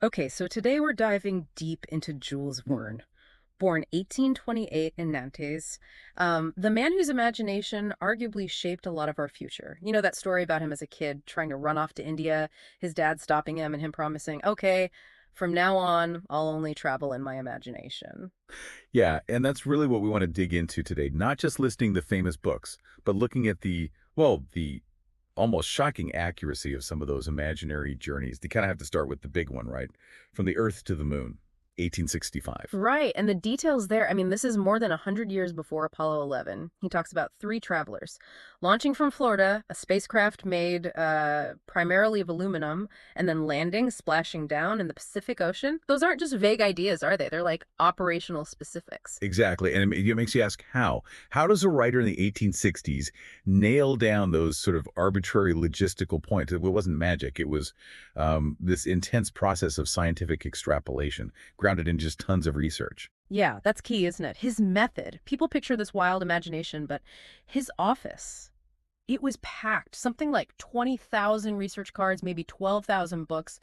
Okay, so today we're diving deep into Jules Verne, born 1828 in Nantes, the man whose imagination arguably shaped a lot of our future. You know that story about him as a kid trying to run off to India, his dad stopping him and him promising, okay, from now on, I'll only travel in my imagination. Yeah, and that's really what we want to dig into today. Not just listing the famous books, but looking at the almost shocking accuracy of some of those imaginary journeys. You kind of have to start with the big one, right? From the Earth to the Moon, 1865. Right, and the details there, I mean, this is more than 100 years before Apollo 11. He talks about three travelers launching from Florida, a spacecraft made primarily of aluminum, and then landing, splashing down in the Pacific Ocean. Those aren't just vague ideas, are they? They're like operational specifics. Exactly. And it makes you ask how. How does a writer in the 1860s nail down those sort of arbitrary logistical points? It wasn't magic. It was this intense process of scientific extrapolation, grounded in just tons of research. Yeah, that's key, isn't it? His method. People picture this wild imagination, but his office, it was packed. Something like 20,000 research cards, maybe 12,000 books.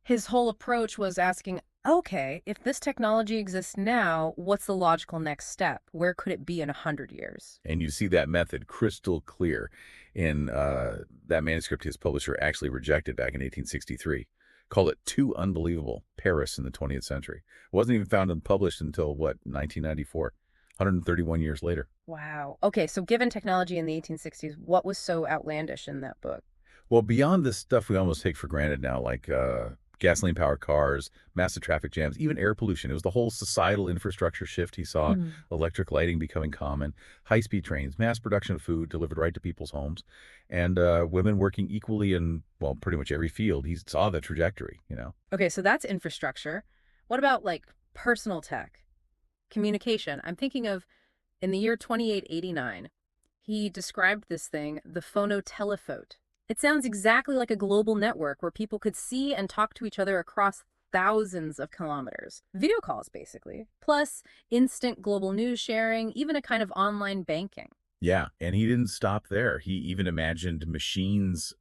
His whole approach was asking, okay, if this technology exists now, what's the logical next step? Where could it be in 100 years? And you see that method crystal clear in that manuscript his publisher actually rejected back in 1863. Called it Too Unbelievable, Paris in the 20th Century. It wasn't even found and published until, what, 1994, 131 years later. Wow. Okay, so given technology in the 1860s, what was so outlandish in that book? Well, beyond the stuff we almost take for granted now, like gasoline-powered cars, massive traffic jams, even air pollution, it was the whole societal infrastructure shift he saw, Hmm. electric lighting becoming common, high-speed trains, mass production of food delivered right to people's homes, and women working equally in, well, pretty much every field. He saw the trajectory. Okay, so that's infrastructure. What about like personal tech, communication? I'm thinking of in the year 2889, he described this thing, the phonotelephone. It sounds exactly like a global network where people could see and talk to each other across thousands of kilometers. Video calls, basically. Plus, instant global news sharing, even a kind of online banking. Yeah, and he didn't stop there. He even imagined machines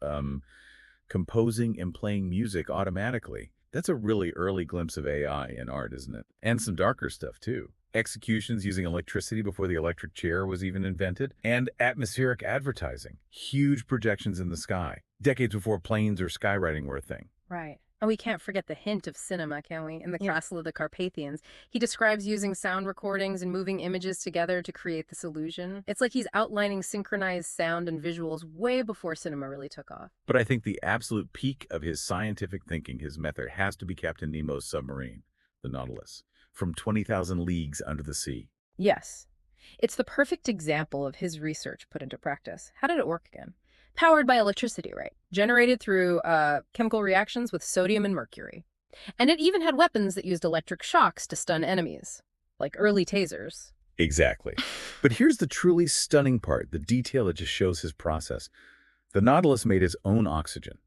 composing and playing music automatically. That's a really early glimpse of AI in art, isn't it? And some darker stuff, too. Executions using electricity before the electric chair was even invented, and atmospheric advertising. Huge projections in the sky, decades before planes or skywriting were a thing. Right. And we can't forget the hint of cinema, can we? In the Yeah. Castle of the Carpathians, he describes using sound recordings and moving images together to create this illusion. It's like he's outlining synchronized sound and visuals way before cinema really took off. But I think the absolute peak of his scientific thinking, his method, has to be Captain Nemo's submarine, the Nautilus, from 20,000 leagues under the sea. Yes. It's the perfect example of his research put into practice. How did it work again? Powered by electricity, right? Generated through chemical reactions with sodium and mercury. And it even had weapons that used electric shocks to stun enemies, like early tasers. Exactly. But here's the truly stunning part, the detail that just shows his process. The Nautilus made its own oxygen.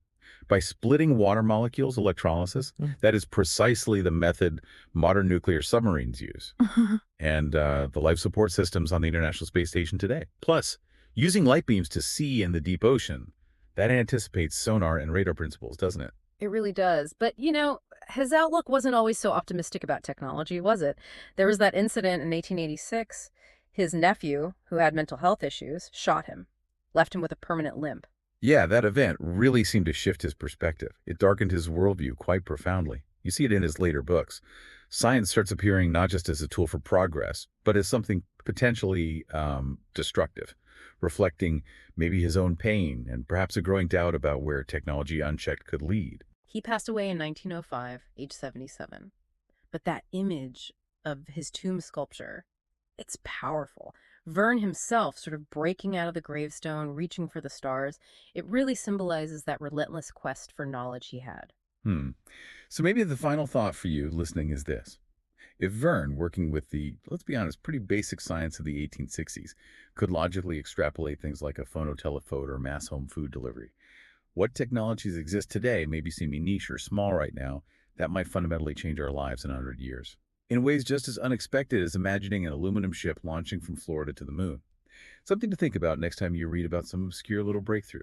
By splitting water molecules, electrolysis, that is precisely the method modern nuclear submarines use, and the life support systems on the International Space Station today. Plus, using light beams to see in the deep ocean, that anticipates sonar and radar principles, doesn't it? It really does. But, his outlook wasn't always so optimistic about technology, was it? There was that incident in 1886. His nephew, who had mental health issues, shot him, left him with a permanent limp. Yeah, that event really seemed to shift his perspective. It darkened his worldview quite profoundly. You see it in his later books. Science starts appearing not just as a tool for progress, but as something potentially destructive, reflecting maybe his own pain and perhaps a growing doubt about where technology unchecked could lead. He passed away in 1905, age 77. But that image of his tomb sculpture, it's powerful. Verne himself sort of breaking out of the gravestone, reaching for the stars, it really symbolizes that relentless quest for knowledge he had. Hmm. So maybe the final thought for you listening is this. If Verne, working with the, let's be honest, pretty basic science of the 1860s, could logically extrapolate things like a phonotelephone or mass home food delivery, what technologies exist today, maybe seeming niche or small right now, that might fundamentally change our lives in 100 years? In ways just as unexpected as imagining an aluminum ship launching from Florida to the moon. Something to think about next time you read about some obscure little breakthrough.